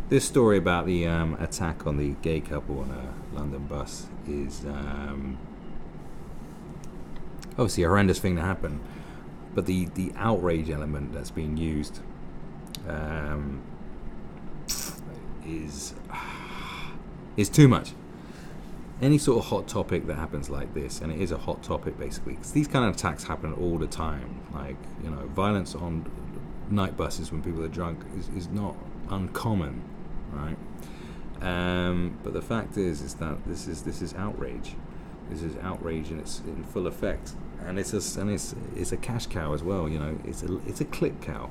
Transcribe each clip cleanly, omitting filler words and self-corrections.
This story about the attack on the gay couple on a London bus is obviously a horrendous thing to happen, but the outrage element that's being used is too much. Any sort of hot topic that happens like this, and it is a hot topic basically, because these kind of attacks happen all the time. Like, you know, violence on night buses when people are drunk is not uncommon, right? But the fact is that this is outrage. This is outrage, and it's in full effect, and it's a cash cow as well. You know, it's a click cow.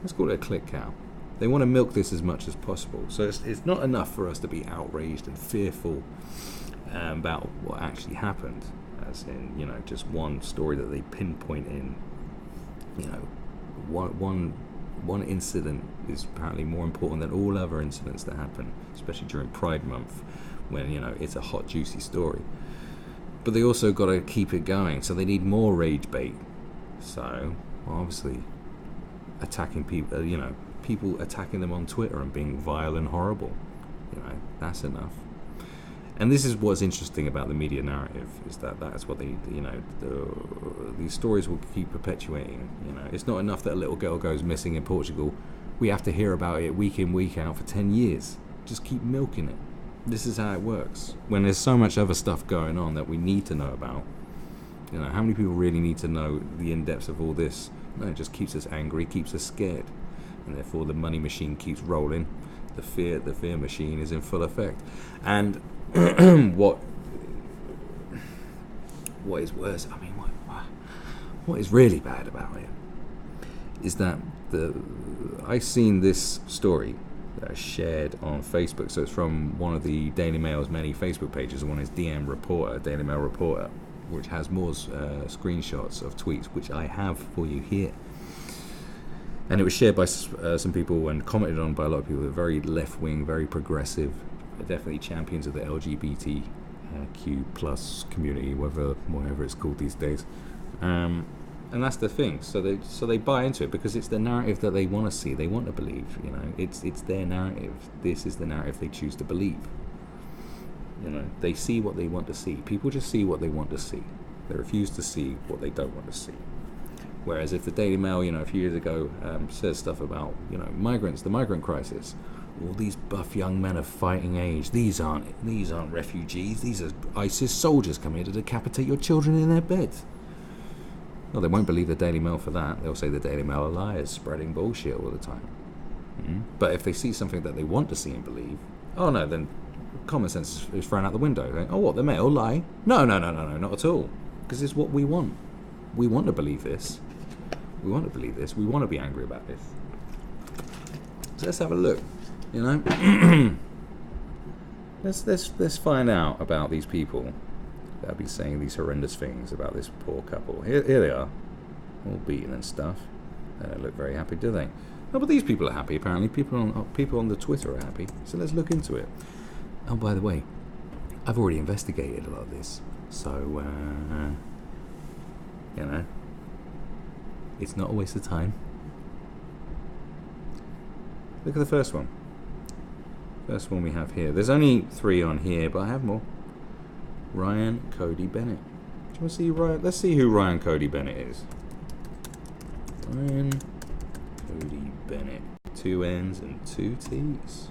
Let's call it a click cow. They want to milk this as much as possible. So it's not enough for us to be outraged and fearful about what actually happened, as in, you know, just one story that they pinpoint in. You know, one incident is apparently more important than all other incidents that happen, especially during Pride Month, when, you know, it's a hot, juicy story. But they also got to keep it going, so they need more rage bait. So, obviously, attacking people, you know, people attacking them on Twitter and being vile and horrible, you know, that's enough. And this is what's interesting about the media narrative, is that that's what they, you know, these stories will keep perpetuating. You know, it's not enough that a little girl goes missing in Portugal. We have to hear about it week in, week out for 10 years. Just keep milking it. This is how it works. When there's so much other stuff going on that we need to know about, you know, how many people really need to know the in-depths of all this? No, it just keeps us angry, keeps us scared, and therefore the money machine keeps rolling. The fear machine is in full effect. And what is worse? I mean, what is really bad about it is that I've seen this story shared on Facebook. So it's from one of the Daily Mail's many Facebook pages. One is DM Reporter, Daily Mail Reporter, which has more screenshots of tweets, which I have for you here. And it was shared by some people and commented on by a lot of people that are very left-wing, very progressive, definitely champions of the LGBTQ plus community, whatever it's called these days. And that's the thing. So they buy into it because it's the narrative that they want to see, they want to believe. You know, it's their narrative. This is the narrative they choose to believe. You know, they see what they want to see. People just see what they want to see. They refuse to see what they don't want to see. Whereas if the Daily Mail, you know, a few years ago says stuff about, you know, migrants, the migrant crisis, all these buff young men of fighting age, these aren't refugees, these are ISIS soldiers coming here to decapitate your children in their beds. Well, they won't believe the Daily Mail for that. They'll say the Daily Mail are liars, spreading bullshit all the time. Mm-hmm. But if they see something that they want to see and believe, oh no, then common sense is thrown out the window. Like, oh, what, the Mail lie? No, not at all. Because it's what we want. We want to believe this. We want to believe this. We want to be angry about this. So let's have a look. You know, let's find out about these people that have been saying these horrendous things about this poor couple. Here they are, all beaten and stuff. They don't look very happy, do they? No, but these people are happy. Apparently, people on the Twitter are happy. So let's look into it. Oh, by the way, I've already investigated a lot of this, so you know, it's not a waste of time. Look at the first one. First one we have here. There's only 3 on here, but I have more. Ryan Cody Bennett. Do you want to see Ryan? Let's see who Ryan Cody Bennett is. Ryan Cody Bennett. 2 N's and 2 T's.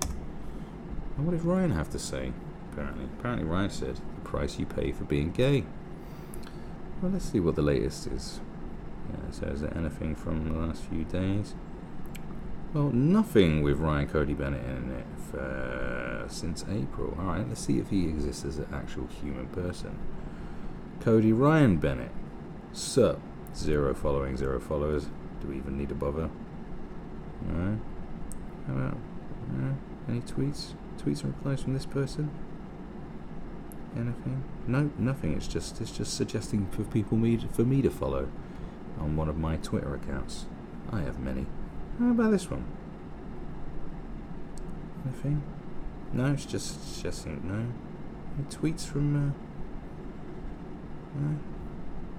And what did Ryan have to say? Apparently Ryan said, the price you pay for being gay. Well, let's see what the latest is. Yeah, so is there anything from the last few days? Well, nothing with Ryan Cody Bennett in it since April. Alright, let's see if he exists as an actual human person. Cody Ryan Bennett. Sup? 0 following, 0 followers. Do we even need to bother? No. How about any tweets? Tweets and replies from this person? Anything? No, nothing. It's just suggesting for me to follow on one of my Twitter accounts. I have many. How about this one? Anything? No, it's just suggesting no. Any tweets from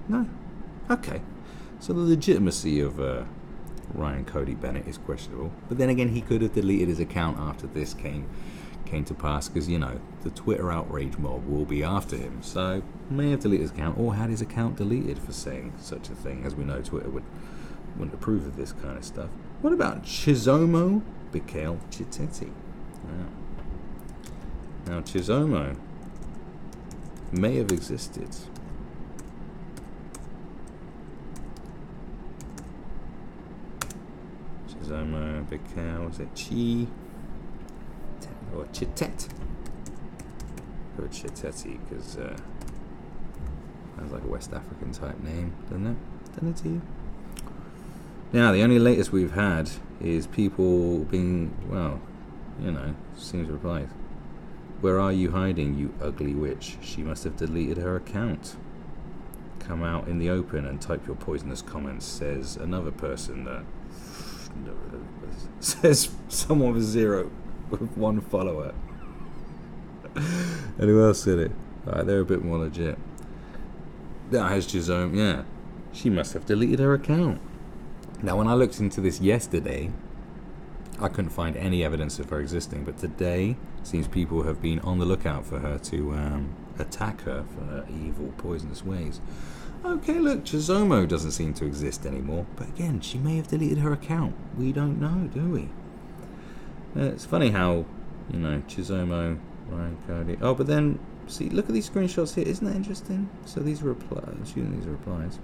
no. Okay. So the legitimacy of Ryan Cody Bennett is questionable. But then again, he could have deleted his account after this came to pass, because, you know, the Twitter outrage mob will be after him. So may have deleted his account, or had his account deleted for saying such a thing. As we know, Twitter wouldn't approve of this kind of stuff. What about Chizomo Bikale Chitetti? Now Chizomo may have existed. Chizomo Bikale, was it Chi or Chitet? Or Chitetti, because sounds like a West African type name, doesn't it? Doesn't it to you? Now, the only latest we've had is people being, well, you know, seems replied. Where are you hiding, you ugly witch? She must have deleted her account. Come out in the open and type your poisonous comments, says another person that says someone with 0 with 1 follower. And who else said it? Alright, they're a bit more legit. That has Jizome, yeah. She must have deleted her account. Now, when I looked into this yesterday, I couldn't find any evidence of her existing, but today seems people have been on the lookout for her to attack her for her evil, poisonous ways. Okay, look, Chizomo doesn't seem to exist anymore, but again, she may have deleted her account. We don't know, do we? It's funny how, you know, Chizomo, Ryan Cody. Oh, but then, see, look at these screenshots here. Isn't that interesting? So these are replies. These are replies.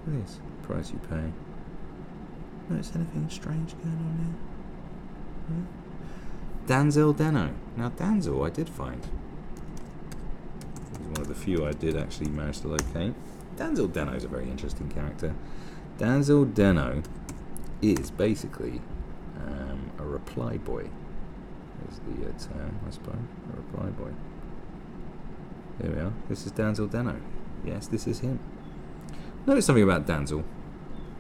Look at this. Price you pay. Notice anything strange going on here? Danzel Deno. Now, Danzel, I did find. He's one of the few I did actually manage to locate. Danzel Deno is a very interesting character. Danzel Deno is basically a reply boy. Is the term, I suppose. A reply boy. Here we are. This is Danzel Deno. Yes, this is him. Notice something about Danzel.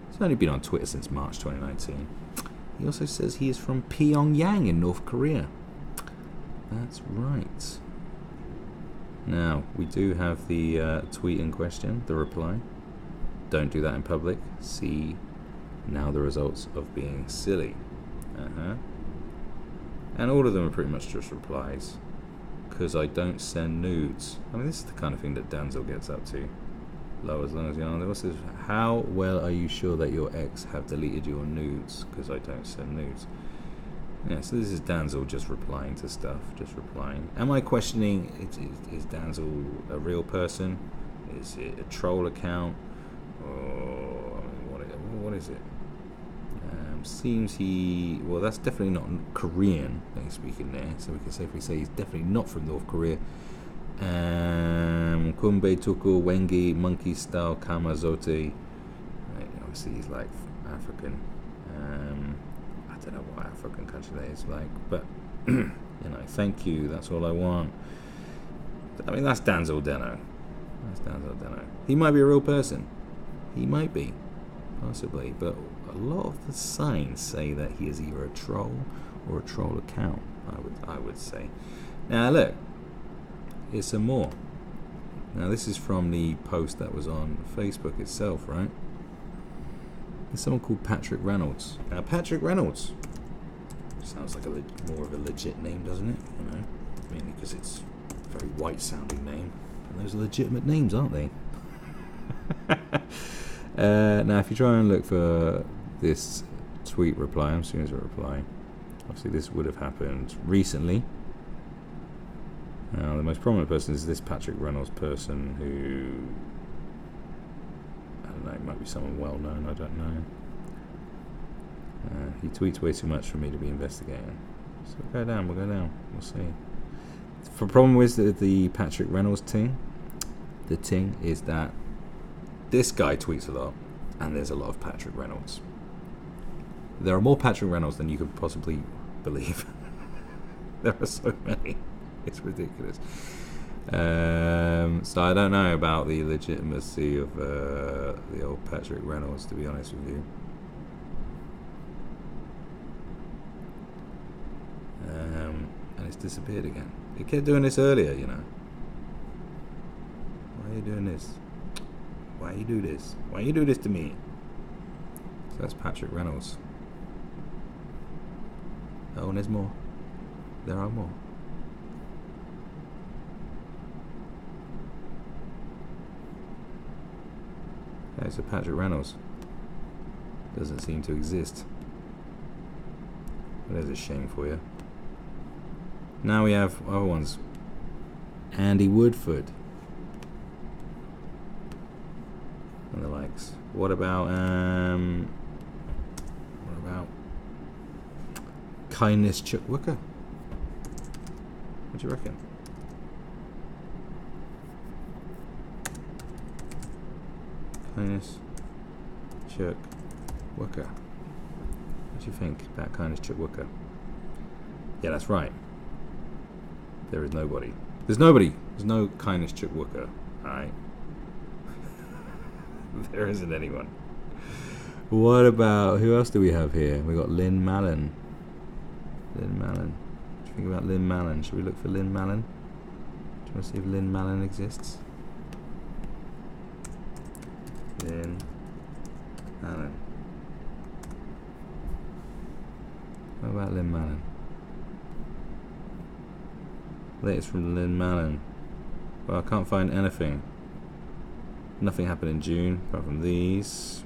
He's only been on Twitter since March 2019. He also says he is from Pyongyang in North Korea. That's right. Now, we do have the tweet in question, the reply. Don't do that in public. See now the results of being silly. And all of them are pretty much just replies. Because I don't send nudes. I mean, this is the kind of thing that Danzel gets up to. Low as long as you're on there. What's this? How well are you sure that your ex have deleted your nudes? Because I don't send nudes. Yeah, so this is Danzel just replying to stuff. Just replying. Am I questioning, is Danzel a real person? Is it a troll account? Or, I mean, what is it? Seems well, that's definitely not Korean that he's speaking there. So we can safely say he's definitely not from North Korea. Kumbe Tuku Wengi Monkey Style Kamazote. Right, obviously he's like African. I don't know what African country that is like, but you know, thank you, that's all I want. I mean, that's Danzel Deno. He might be a real person. He might be, possibly, but a lot of the signs say that he is either a troll or a troll account. I would say. Now look. Here's some more. Now this is from the post that was on Facebook itself, right? There's someone called Patrick Reynolds. Now Patrick Reynolds sounds like more of a legit name, doesn't it? You know, mainly because it's a very white-sounding name, and those are legitimate names, aren't they? Now, if you try and look for this tweet reply, I'm assuming it's a reply. Obviously, this would have happened recently. Now, the most prominent person is this Patrick Reynolds person who, I don't know, it might be someone well known, I don't know. He tweets way too much for me to be investigating. So we'll go down, we'll see. The problem with the Patrick Reynolds thing, the thing is that this guy tweets a lot, and there's a lot of Patrick Reynolds. There are more Patrick Reynolds than you could possibly believe. There are so many. It's ridiculous. So I don't know about the legitimacy of the old Patrick Reynolds, to be honest with you. And it's disappeared again. It kept doing this earlier, you know. Why are you doing this? Why you do this? Why you do this to me? So that's Patrick Reynolds. Oh, and there's more. There are more. Okay, so Patrick Reynolds doesn't seem to exist. Well, there's a shame for you. Now we have other ones. Andy Woodford and the likes. What about Kindness Chuck Wooker? What do you reckon? Kindness Chuck Wooker. What do you think about Kindness Chuck Wooker? Yeah, that's right. There is nobody. There's nobody. There's no Kindness Chuck Wooker. Alright. There isn't anyone. What about, who else do we have here? We got Lynn Mallon. Lynn Mallon. What do you think about Lynn Mallon? Should we look for Lynn Mallon? Do you want to see if Lynn Mallon exists? Lynn Mallon. What about Lynn Mallon? Latest from Lynn Mallon. Well, I can't find anything. Nothing happened in June apart from these.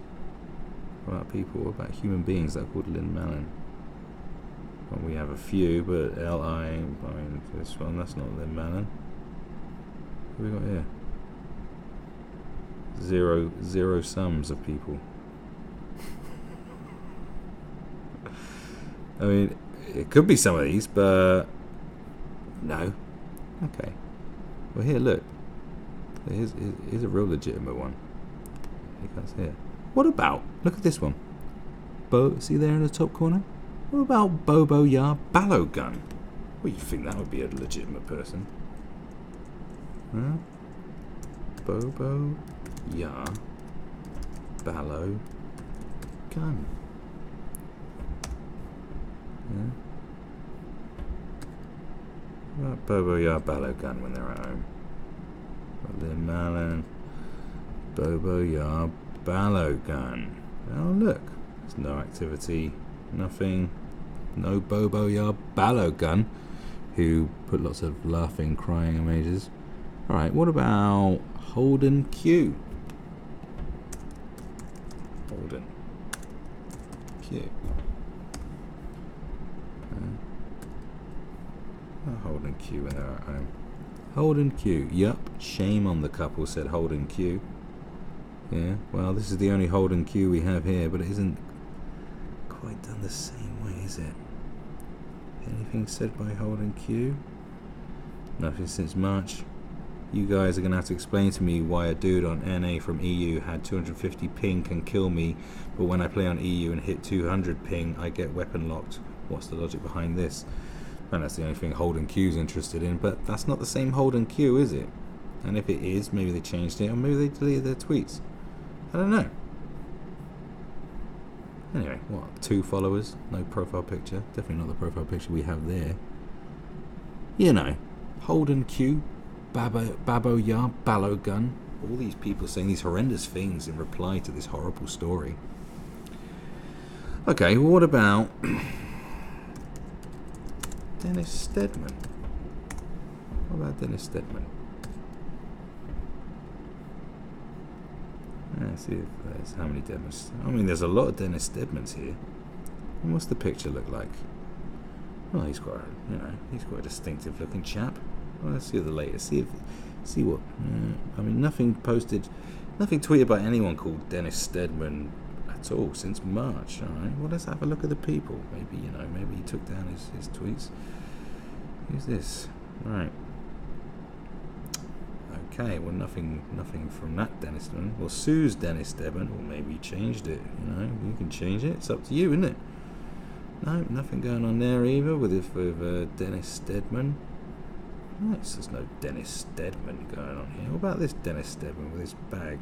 What about people? What about human beings that are called Lynn Mallon? Well, we have a few, but I mean, this one, that's not Lynn Mallon. What have we got here? Zero sums of people. I mean, it could be some of these, but no. Okay. Well, here, look. Here's a real legitimate one. Here comes here. What about? Look at this one. See there in the top corner? What about Bobo Yar Balogun? Well, you think that would be a legitimate person? Huh? Bobo Yar Balogun. Yeah. What about Bobo Yar Balogun when they're at home? Lynn Mallon, Bobo Yar Balogun. Oh look, there's no activity, nothing, no Bobo Yar Balogun, who put lots of laughing, crying emojis. Alright, what about Holden Q? Holden Q. Holden Q when they're at home. Holden Q. Yup, shame on the couple, said Holden Q. Yeah, well, this is the only Holden Q we have here, but it isn't quite done the same way, is it? Anything said by Holden Q? Nothing since March. You guys are going to have to explain to me why a dude on NA from EU had 250 ping can kill me, but when I play on EU and hit 200 ping, I get weapon locked. What's the logic behind this? And that's the only thing Holden Q's interested in, but that's not the same Holden Q, is it? And if it is, maybe they changed it, or maybe they deleted their tweets. I don't know. Anyway, what? 2 followers, no profile picture. Definitely not the profile picture we have there. You know, Holden Q, Babo Yar Balogun. All these people saying these horrendous things in reply to this horrible story. Okay, well, what about Dennis Stedman? What about Dennis Stedman? Let's see if there's how many Dennis. I mean, there's a lot of Dennis Stedmans here. And what's the picture look like? Well, he's quite, he's quite a distinctive looking chap. Well, let's see the latest. See what. I mean, nothing posted, nothing tweeted by anyone called Dennis Stedman at all since March. All right. Well, let's have a look at the people. Maybe maybe he took down his tweets. Who's this? Right. Okay, well, nothing from that Dennis Stedman. Well, Sue's Dennis Stedman, or maybe he changed it. You can change it. It's up to you, isn't it? No, nothing going on there either with Dennis Stedman. Nice, there's no Dennis Stedman going on here. What about this Dennis Stedman with his bag?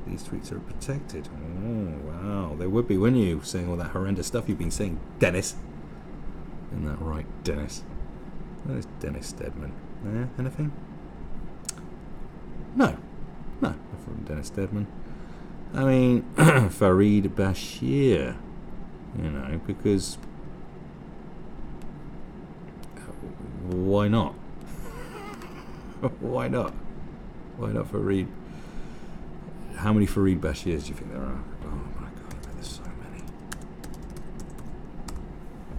These tweets are protected. Oh, wow. There would be, wouldn't you, saying all that horrendous stuff you've been saying, Dennis. Isn't that right, Dennis? Where's Dennis Stedman? Anything? No, not from Dennis Stedman. I mean, Farid Bashir, because why not? Why not? Why not Farid? How many Farid Bashirs do you think there are? Oh my god, I bet there's so many.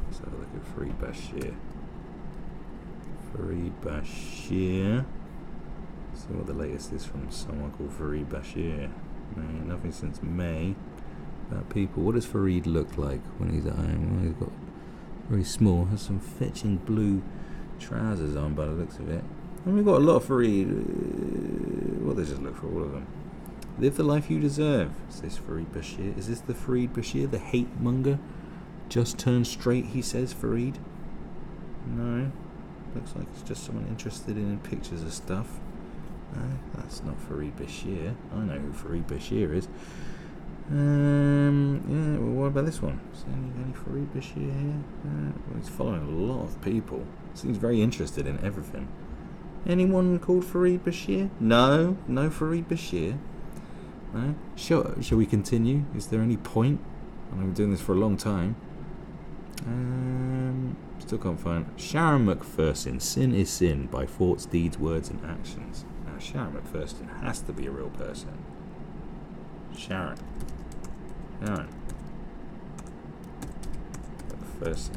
Let's have a look at Farid Bashir. Farid Bashir. See what the latest is from someone called Farid Bashir. Nothing since May. About people. What does Farid look like when he's at home? Well, he's got very small. Has some fetching blue trousers on by the looks of it. And we've got a lot of Farid. Well, they just look for all of them. Live the life you deserve. Is this Farid Bashir? Is this the Farid Bashir, the hate monger? Just turned straight, he says, Farid. No. Looks like it's just someone interested in pictures of stuff. No, that's not Farid Bashir. I know who Farid Bashir is. Yeah, well, what about this one? Is there any Farid Bashir here? Well, he's following a lot of people. Seems very interested in everything. Anyone called Farid Bashir? No Farid Bashir. No? Shall we continue? Is there any point? I've been doing this for a long time. Still can't find Sharon McPherson. Sin is sin by thoughts, deeds, words, and actions. Now, Sharon McPherson has to be a real person. Sharon McPherson.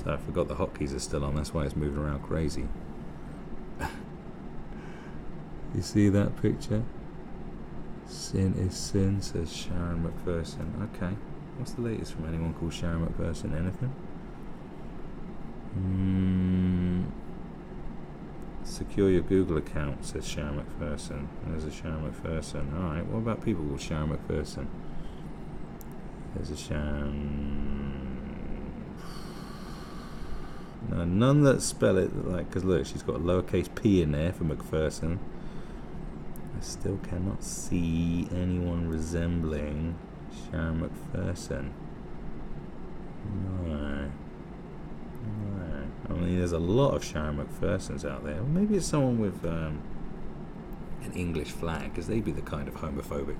So I forgot the hotkeys are still on. That's why it's moving around crazy. You see that picture? Sin is sin, says Sharon McPherson. Okay. What's the latest from anyone called Sharon McPherson? Anything? Secure your Google account, says Sharon McPherson. There's a Sharon McPherson. Alright, what about people called Sharon McPherson? There's a Sharon... No, none that spell it like... Because look, she's got a lowercase p in there for McPherson. I still cannot see anyone resembling Sharon McPherson. No. I mean, there's a lot of Sharon McPhersons out there. Maybe it's someone with an English flag, because they'd be the kind of homophobic.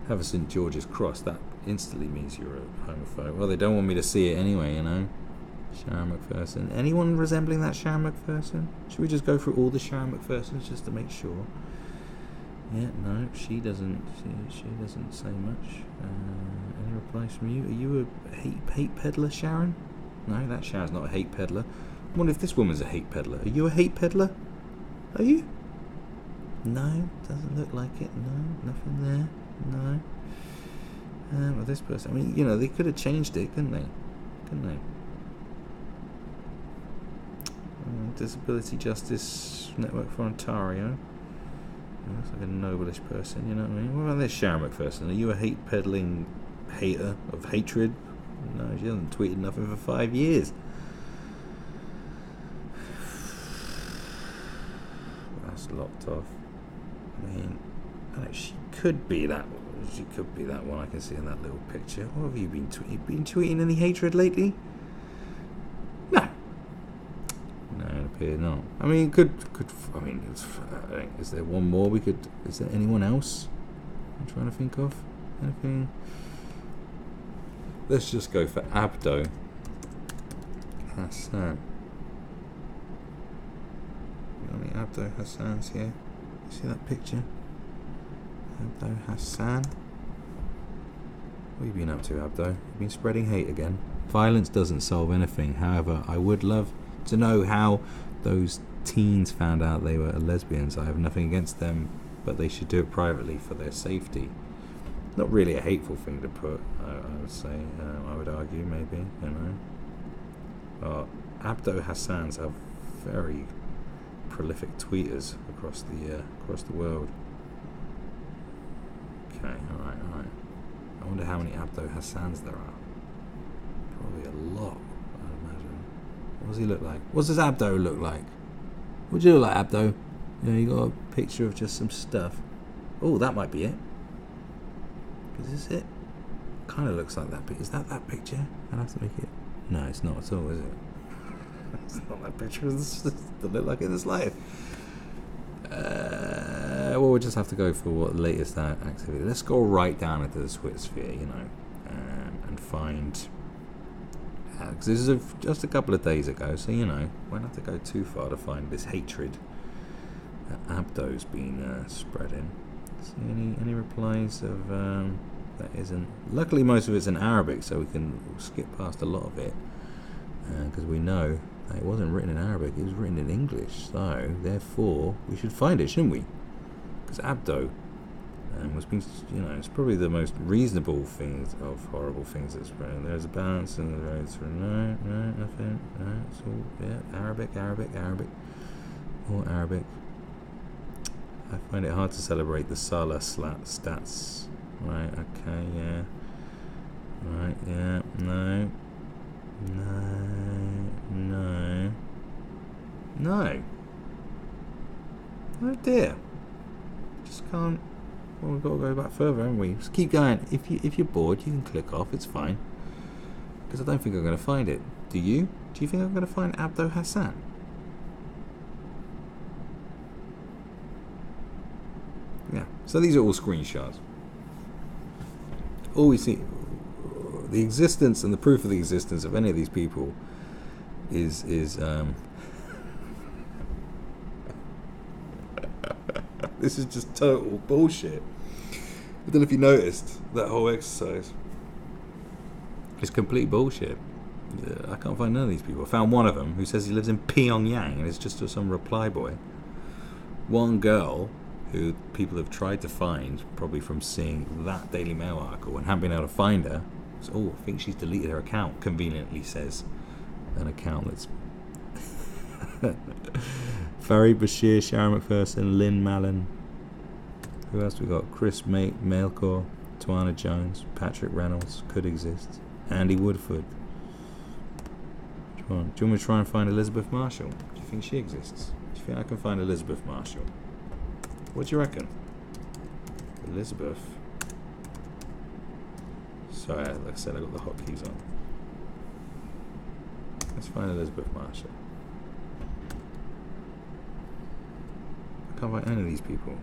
Have a St. George's cross. That instantly means you're a homophobe. Well, they don't want me to see it anyway, Sharon McPherson. Anyone resembling that Sharon McPherson? Should we just go through all the Sharon McPhersons just to make sure? Yeah, no, she doesn't. She doesn't say much. Any replies from you? Are you a hate peddler, Sharon? No, that Sharon's not a hate peddler. I wonder if this woman's a hate peddler. Are you a hate peddler? Are you? No, doesn't look like it. No, nothing there. No. Well, this person. I mean, they could have changed it, couldn't they? Disability Justice Network for Ontario. Looks like a noblish person, you know what I mean? What about this Sharon McPherson? Are you a hate peddling hater of hatred? No, she hasn't tweeted nothing for 5 years. That's locked off. I mean, she could be that one. She could be that one I can see in that little picture. What have you been tweeting? You been tweeting any hatred lately? No, it appears not. I mean, is there one more is there anyone else I'm trying to think of? Anything? Let's just go for Abdo Hassan. Got any Abdo Hassans here? See that picture? Abdo Hassan. What have you been up to, Abdo? You've been spreading hate again. Violence doesn't solve anything. However, I would love to know how those teens found out they were lesbians. I have nothing against them, but they should do it privately for their safety. Not really a hateful thing to put, I would say. I would argue, maybe, Abdo Hassans are very prolific tweeters across the world. Okay, alright. I wonder how many Abdo Hassans there are. Probably a lot, I'd imagine. What does he look like? What does Abdo look like? What do you look like, Abdo? You got a picture of just some stuff. Oh, that might be it. Is this it? Kind of looks like that. Is that picture? I'll have to make it. No, it's not at all, is it? It's not that picture. It doesn't look like it in this life. well, we'll just have to go for what the latest activity. Let's go right down into the Switsphere, you know, and find. Because this is just a couple of days ago, so you know, won't have to go too far to find this hatred that Abdo's been spreading. See any replies of that isn't? Luckily, most of it's in Arabic, so we can skip past a lot of it, because we know that it wasn't written in Arabic; it was written in English. So, therefore, we should find it, shouldn't we? Because Abdo was being, you know, it's probably the most reasonable things of horrible things that's written. There's a balance in the roads for no, nothing. No, it's all Arabic, all Arabic. I find it hard to celebrate the Salah stats. Right, okay, yeah. Right, yeah, no. Oh dear. Just can't. Well, we've got to go back further, haven't we? Just keep going. If you're bored, you can click off. It's fine. Because I don't think I'm going to find it. Do you? Do you think I'm going to find Abdo Hassan? Yeah. So these are all screenshots. All we see, the existence and the proof of the existence of any of these people is this is just total bullshit. I don't know if you noticed that whole exercise. It's complete bullshit. I can't find none of these people. I found one of them who says he lives in Pyongyang and it's just some reply boy. One girl who people have tried to find, probably from seeing that Daily Mail article and haven't been able to find her. So, I think she's deleted her account, conveniently says. An account that's Farid Bashir, Sharon McPherson, Lynn Mallon. Who else we got? Chris Mailcore, Tawana Jones, Patrick Reynolds, could exist. Andy Woodford. Do you want me to try and find Elizabeth Marshall? Do you think she exists? Do you think I can find Elizabeth Marshall? What do you reckon? Elizabeth. Sorry, like I said, I got the hotkeys on. Let's find Elizabeth Marshall. I can't find any of these people.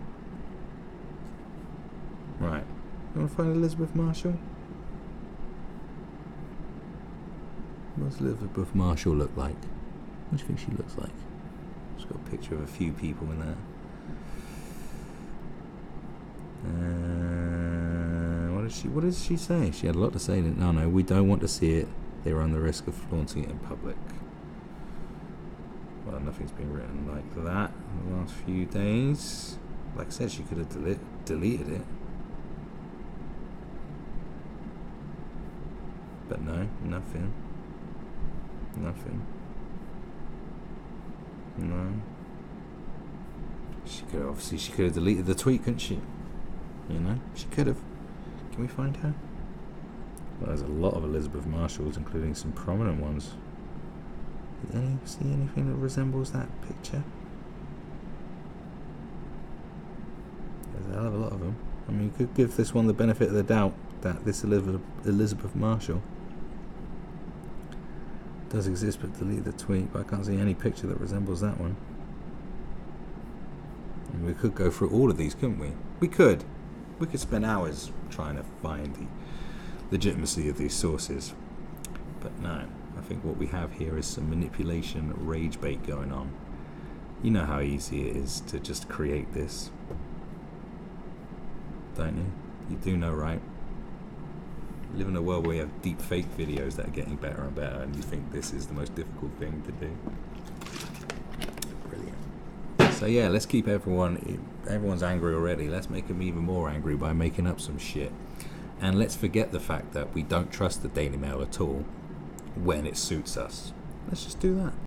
Right. You want to find Elizabeth Marshall? What does Elizabeth Marshall look like? What do you think she looks like? Just got a picture of a few people in there. What did she say? She had a lot to say. No, we don't want to see it. They run the risk of flaunting it in public. Well, nothing's been written like that in the last few days. Like I said, she could have deleted it. But no, nothing. Nothing. No. She could have deleted the tweet, couldn't she? You know, she could have. Can we find her? Well, there's a lot of Elizabeth Marshalls, including some prominent ones. Did see anything that resembles that picture? There's a hell of a lot of them. I mean, you could give this one the benefit of the doubt that this Elizabeth Marshall does exist, but delete the tweet. But I can't see any picture that resembles that one. And we could go through all of these, couldn't we? We could spend hours trying to find the legitimacy of these sources. But no, I think what we have here is some manipulation, rage bait going on. You know how easy it is to just create this, don't you? You do know, right? We live in a world where you have deep fake videos that are getting better and better, and you think this is the most difficult thing to do. Brilliant. So yeah, let's keep everyone's angry already. Let's make them even more angry by making up some shit. And let's forget the fact that we don't trust the Daily Mail at all when it suits us. Let's just do that.